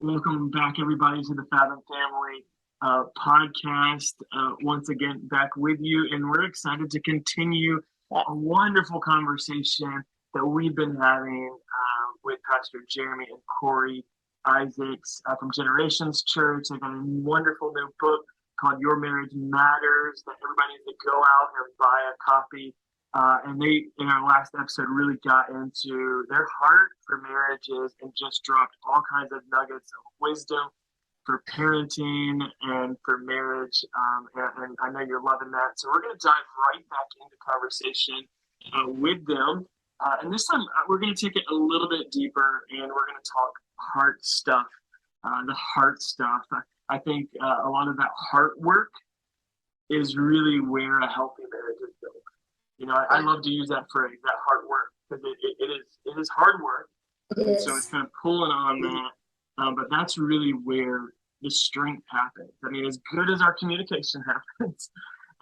Welcome back, everybody, to the Fathom Family podcast. Once again, back with you, and we're excited to continue a wonderful conversation that we've been having with Pastor Jeremy and Corrie Isaacs from Generations Church. They've got a wonderful new book called Your Marriage Matters that everybody needs to go out and buy a copy. And they, in our last episode, really got into their heart for marriages and just dropped all kinds of nuggets of wisdom for parenting and for marriage. And I know you're loving that. So we're going to dive right back into conversation with them. And this time we're going to take it a little bit deeper and we're going to talk heart stuff, the heart stuff. I think a lot of that heart work is really where a healthy marriage is built. You know, I love to use that phrase, that hard work, because it is hard work. So it's kind of pulling on that. But that's really where the strength happens. I mean, as good as our communication happens,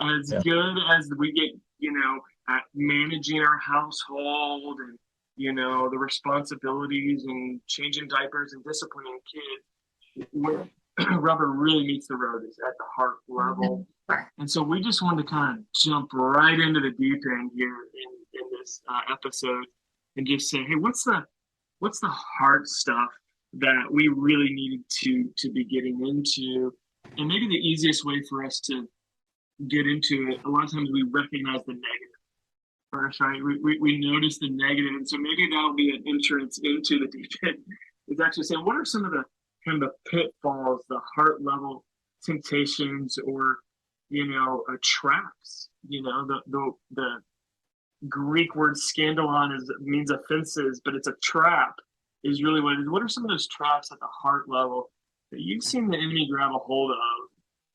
as good as we get, at managing our household and, the responsibilities and changing diapers and disciplining kids, where rubber really meets the road is at the heart level. And so we just wanted to kind of jump right into the deep end here in this episode and just say, hey, what's the hard stuff that we really needed to be getting into? And maybe the easiest way for us to get into it, a lot of times we recognize the negative first, right? We notice the negative, and so maybe that'll be an entrance into the deep end. Is actually saying, what are some of the kind of the pitfalls, the heart level temptations, or traps? The Greek word scandalon means offenses, but it's a trap is really what it is. What are some of those traps at the heart level that you've seen the enemy grab a hold of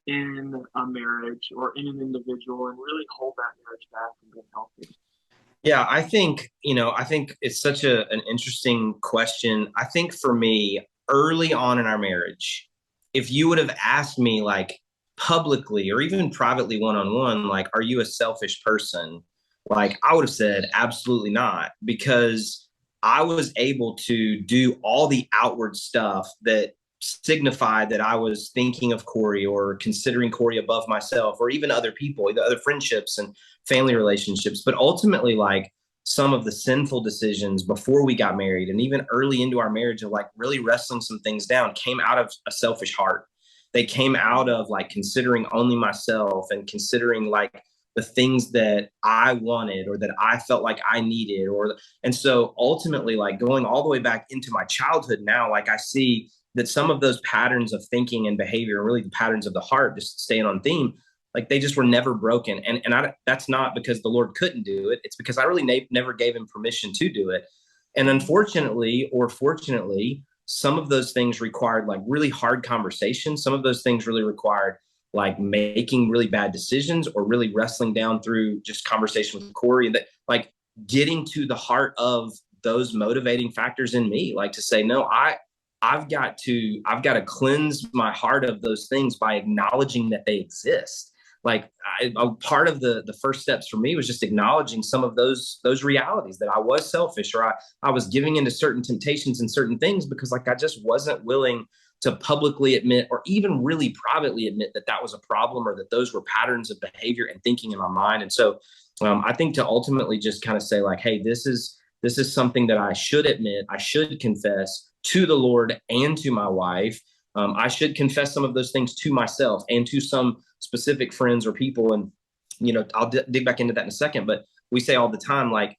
in a marriage or in an individual and really hold that marriage back from being healthy? Yeah, I think it's such an interesting question. I think for me, early on in our marriage, if you would have asked me like publicly or even privately one-on-one, like, are you a selfish person? Like, I would have said absolutely not, because I was able to do all the outward stuff that signified that I was thinking of Corrie or considering Corrie above myself or even other people, the other friendships and family relationships. But ultimately, like, some of the sinful decisions before we got married and even early into our marriage of like really wrestling some things down came out of a selfish heart. They came out of like considering only myself and considering like the things that I wanted or that I felt like I needed. And so ultimately, like, going all the way back into my childhood now, like, I see that some of those patterns of thinking and behavior, and really the patterns of the heart, just staying on theme, like, they just were never broken. And that's not because the Lord couldn't do it. It's because I really never gave him permission to do it. And unfortunately, or fortunately, some of those things required like really hard conversations. Some of those things really required like making really bad decisions or really wrestling down through just conversation with Corrie, and that like getting to the heart of those motivating factors in me, like to say, no, I've got to cleanse my heart of those things by acknowledging that they exist. Like, part of the first steps for me was just acknowledging some of those realities, that I was selfish, or I was giving into certain temptations and certain things because like I just wasn't willing to publicly admit or even really privately admit that that was a problem, or that those were patterns of behavior and thinking in my mind. And so I think to ultimately just kind of say like, hey, this is something that I should admit, I should confess to the Lord and to my wife. I should confess some of those things to myself and to some specific friends or people. And, I'll dig back into that in a second, but we say all the time, like,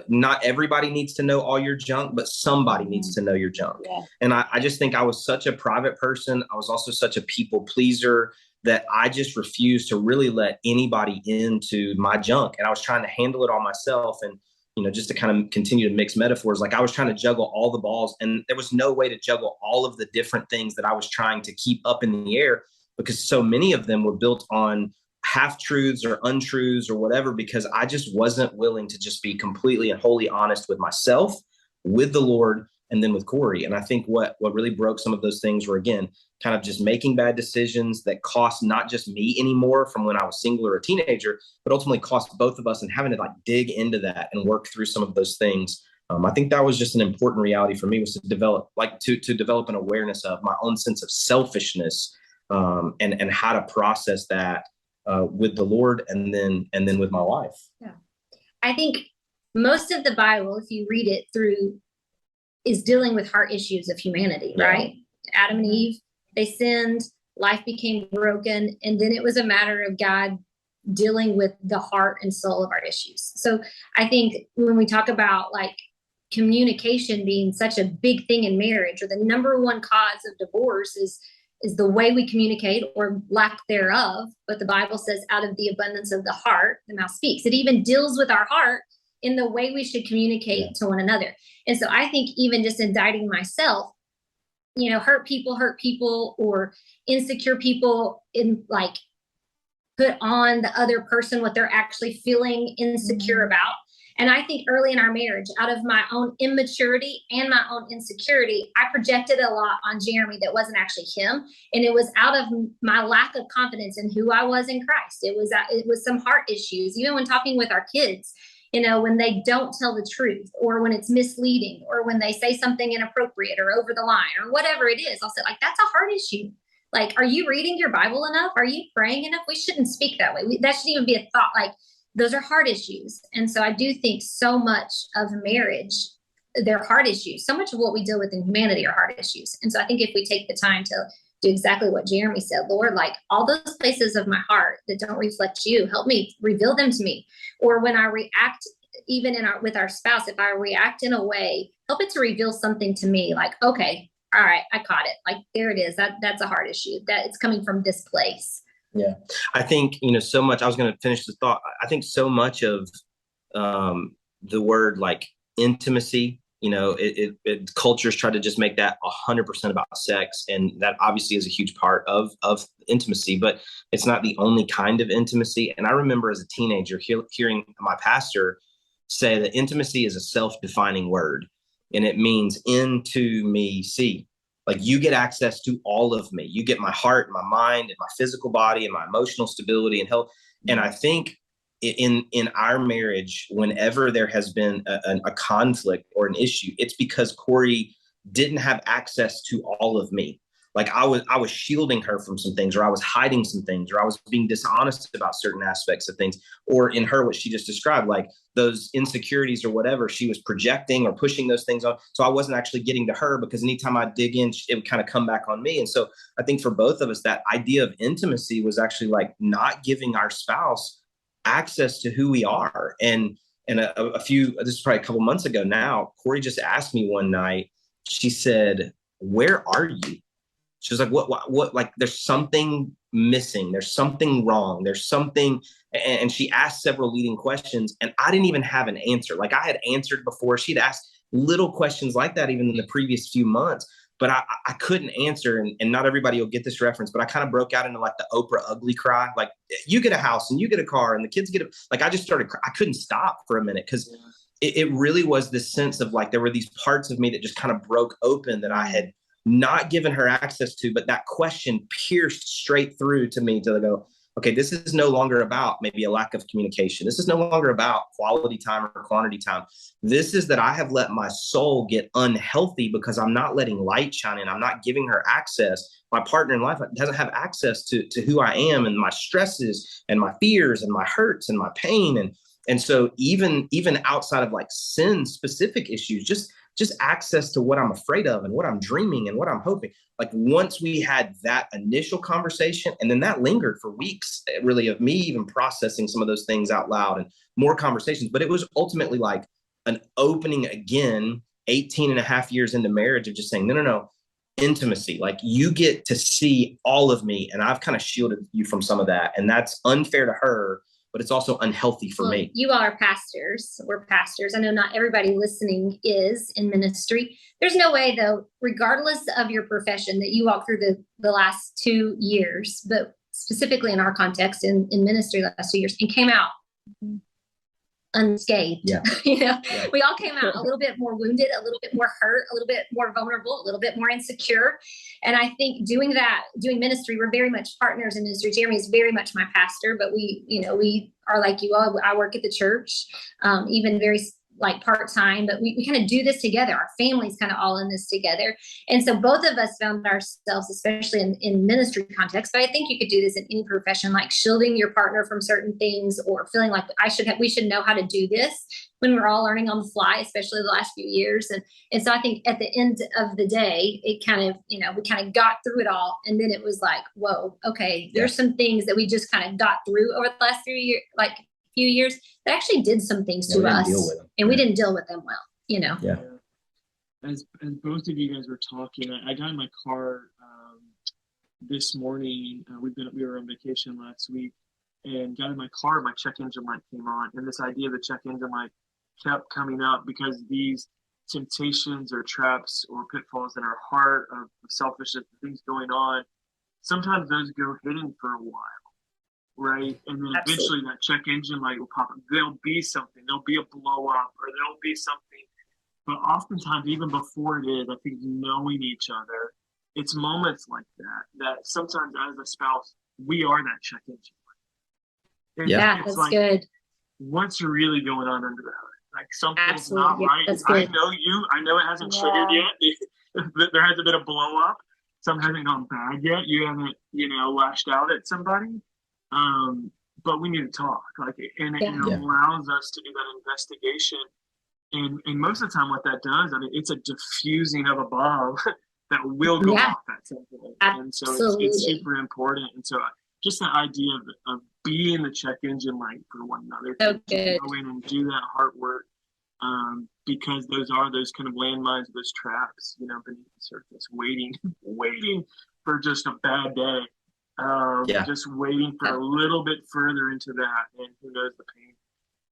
not everybody needs to know all your junk, but somebody needs to know your junk. Yeah. And I just think I was such a private person. I was also such a people pleaser that I just refused to really let anybody into my junk. And I was trying to handle it all myself. And, just to kind of continue to mix metaphors, like I was trying to juggle all the balls, and there was no way to juggle all of the different things that I was trying to keep up in the air, because so many of them were built on half truths or untruths or whatever, because I just wasn't willing to just be completely and wholly honest with myself, with the Lord, and then with Corrie. And I think what really broke some of those things were, again, kind of just making bad decisions that cost not just me anymore from when I was single or a teenager, but ultimately cost both of us, and having to like dig into that and work through some of those things I think that was just an important reality for me, was to develop, like to develop an awareness of my own sense of selfishness, and how to process that with the Lord, and then with my wife. Yeah. I think most of the Bible, if you read it through, is dealing with heart issues of humanity, right? Adam and Eve, they sinned, life became broken, and then it was a matter of God dealing with the heart and soul of our issues. So I think when we talk about like communication being such a big thing in marriage, or the number one cause of divorce is the way we communicate or lack thereof. But the Bible says out of the abundance of the heart, the mouth speaks. It even deals with our heart in the way we should communicate to one another. And so I think even just indicting myself, hurt people, or insecure people in like put on the other person what they're actually feeling insecure about. And I think early in our marriage, out of my own immaturity and my own insecurity, I projected a lot on Jeremy that wasn't actually him. And it was out of my lack of confidence in who I was in Christ. It was some heart issues, even when talking with our kids, when they don't tell the truth, or when it's misleading, or when they say something inappropriate or over the line or whatever it is, I'll say, like, that's a heart issue. Like, are you reading your Bible enough? Are you praying enough? We shouldn't speak that way. That shouldn't even be a thought. Like, those are heart issues. And so I do think so much of marriage, they're heart issues. So much of what we deal with in humanity are heart issues. And so I think if we take the time to do exactly what Jeremy said, Lord, like all those places of my heart that don't reflect you, help me, reveal them to me. Or when I react, even with our spouse, if I react in a way, help it to reveal something to me, like, okay, all right, I caught it. Like, there it is. That's a heart issue, that it's coming from this place. Yeah. I think, so much, I was going to finish the thought. I think so much of the word like intimacy, cultures try to just make that 100% about sex. And that obviously is a huge part of intimacy, but it's not the only kind of intimacy. And I remember as a teenager hearing my pastor say that intimacy is a self-defining word, and it means into me, see. Like, you get access to all of me. You get my heart, my mind, and my physical body, and my emotional stability and health. And I think in our marriage, whenever there has been a conflict or an issue, it's because Corrie didn't have access to all of me. Like, I was shielding her from some things, or I was hiding some things, or I was being dishonest about certain aspects of things, or in her, what she just described, like those insecurities or whatever, she was projecting or pushing those things on. So I wasn't actually getting to her, because anytime I dig in, it would kind of come back on me. And so I think for both of us, that idea of intimacy was actually like not giving our spouse access to who we are. And this is probably a couple months ago now, Corrie just asked me one night, she said, "Where are you?" She was like, what, like, there's something missing. There's something wrong. There's something. And she asked several leading questions, and I didn't even have an answer. Like, I had answered before. She'd asked little questions like that even in the previous few months, but I couldn't answer. And not everybody will get this reference, but I kind of broke out into like the Oprah ugly cry. Like, you get a house and you get a car and the kids like, I just started, I couldn't stop for a minute, because it really was this sense of like, there were these parts of me that just kind of broke open that I had not given her access to, but that question pierced straight through to me to go, okay, this is no longer about maybe a lack of communication. This is no longer about quality time or quantity time. This is that I have let my soul get unhealthy because I'm not letting light shine in. I'm not giving her access. My partner in life doesn't have access to who I am, and my stresses and my fears and my hurts and my pain. And so even outside of like sin specific issues, just access to what I'm afraid of and what I'm dreaming and what I'm hoping. Like, once we had that initial conversation, and then that lingered for weeks, really, of me even processing some of those things out loud and more conversations. But it was ultimately like an opening again, 18 and a half years into marriage, of just saying, no, intimacy. Like, you get to see all of me, and I've kind of shielded you from some of that. And that's unfair to her, but it's also unhealthy for me. You all are pastors. We're pastors. I know not everybody listening is in ministry. There's no way, though, regardless of your profession, that you walk through the last 2 years, but specifically in our context in ministry, the last 2 years, and came out unscathed. Yeah. We all came out a little bit more wounded, a little bit more hurt, a little bit more vulnerable, a little bit more insecure. And I think doing ministry, we're very much partners in ministry. Jeremy is very much my pastor, but we are like you all. I work at the church, even very like part-time, but we kind of do this together. Our family's kind of all in this together. And so both of us found ourselves, especially in ministry context, but I think you could do this in any profession, like shielding your partner from certain things or feeling like we should know how to do this when we're all learning on the fly, especially the last few years. And so I think at the end of the day, it kind of, we kind of got through it all. And then it was like, whoa, okay, there's some things that we just kind of got through over the last few years that actually did some things to us, and we didn't deal with them well, Yeah. As both of you guys were talking, I got in my car this morning. We were on vacation last week, and got in my car. My check engine light came on, and this idea of the check engine light kept coming up because these temptations or traps or pitfalls in our heart of selfishness, things going on, sometimes those go hidden for a while. Right. And then eventually that check engine light will pop up. There'll be something. There'll be a blow up or there'll be something. But oftentimes, even before it is, I think knowing each other, it's moments like that sometimes as a spouse, we are that check engine light. Yeah, that's like, good. What's really going on under the hood? Like something's Absolutely. not right. That's good. I know you. I know it hasn't triggered yet. There hasn't been a blow up. Something hasn't gone bad yet. You haven't, lashed out at somebody. But we need to talk, and it allows us to do that investigation. And most of the time what that does, it's a diffusing of above that will go off at some point. And so it's super important. And so just the idea of being the check engine light for one another, to go in and do that heart work, because those are those kind of landmines, those traps, beneath the surface, waiting for just a bad day. Just waiting for a little bit further into that, and who knows the pain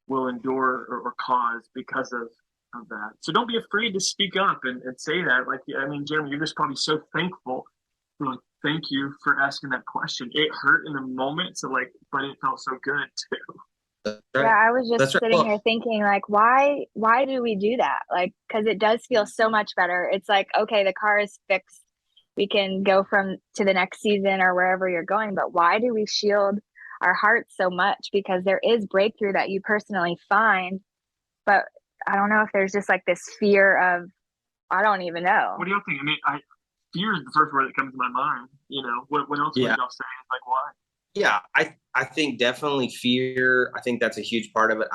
will endure or cause because of that. So don't be afraid to speak up and say that. Jeremy, you're just probably so thankful. Thank you for asking that question. It hurt in the moment, but it felt so good too. Right. Yeah, I was just sitting here thinking, why do we do that? Because it does feel so much better. It's like, okay, the car is fixed. We can go to the next season or wherever you're going. But why do we shield our hearts so much? Because there is breakthrough that you personally find. But I don't know if there's just this fear of, I don't even know. What do y'all think? Fear is the first word that comes to my mind. What else would y'all say? Why? Yeah, I think definitely fear. I think that's a huge part of it.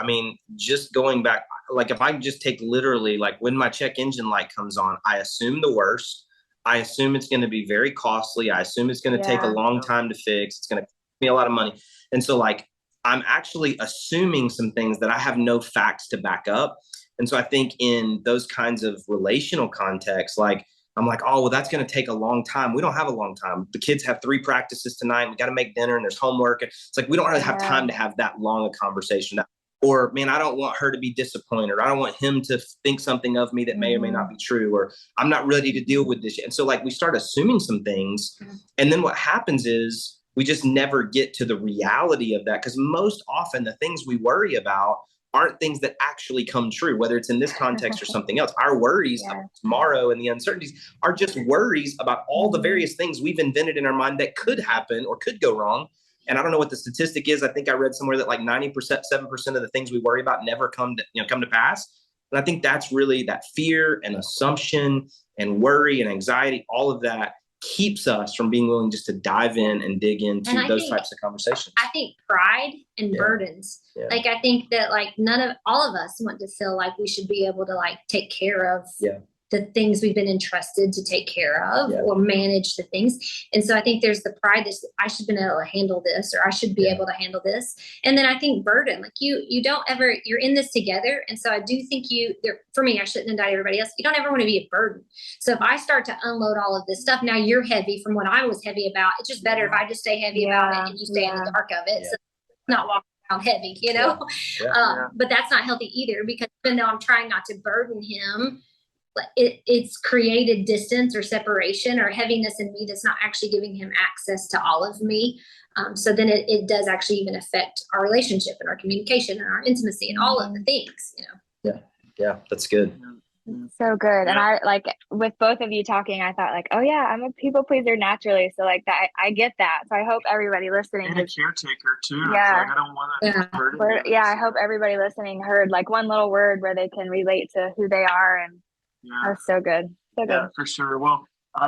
Just going back, if I just take literally, when my check engine light comes on, I assume the worst. I assume it's going to be very costly. I assume it's going to take a long time to fix. It's going to cost me a lot of money. And so I'm actually assuming some things that I have no facts to back up. And so I think in those kinds of relational contexts, I'm like, oh, well, that's going to take a long time. We don't have a long time. The kids have 3 practices tonight. We got to make dinner and there's homework. It's we don't really have time to have that long a conversation. Or, man, I don't want her to be disappointed. Or I don't want him to think something of me that may or may not be true. Or I'm not ready to deal with this yet. And so we start assuming some things. And then what happens is we just never get to the reality of that. Because most often the things we worry about aren't things that actually come true, whether it's in this context or something else. Our worries about tomorrow and the uncertainties are just worries about all the various things we've invented in our mind that could happen or could go wrong. And I don't know what the statistic is. I think I read somewhere that 90%, 7% of the things we worry about never come to pass. And I think that's really that fear and assumption and worry and anxiety, all of that keeps us from being willing just to dive in and dig into those types of conversations. I think pride and burdens. I think that all of us want to feel like we should be able to take care of the things we've been entrusted to take care of or manage the things. And so I think there's the pride that I should be able to handle this, or I should be able to handle this. And then I think burden, you don't ever, you're in this together. And so I do think for me, I shouldn't indict everybody else. You don't ever want to be a burden. So if I start to unload all of this stuff, now you're heavy from what I was heavy about. It's just better if I just stay heavy about it and you stay in the dark of it. So not walking around heavy, but that's not healthy either, because even though I'm trying not to burden him, it's created distance or separation or heaviness in me that's not actually giving him access to all of me. So then it does actually even affect our relationship and our communication and our intimacy and all of the things, Yeah, that's good. So good. And I like with both of you talking, I thought like, oh yeah, I'm a people pleaser naturally. So like that, I get that. So I hope everybody listening and a caretaker too. Yeah. It's like, I don't want to yeah, I hope everybody listening heard like one little word where they can relate to who they are. And that's so good. So good. Yeah, for sure. Well,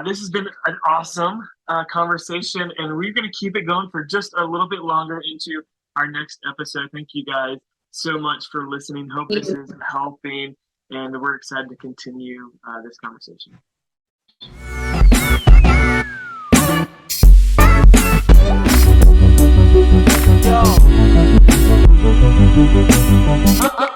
this has been an awesome conversation, and we're going to keep it going for just a little bit longer into our next episode. Thank you guys so much for listening. Hope this is helping, and we're excited to continue this conversation. Yo.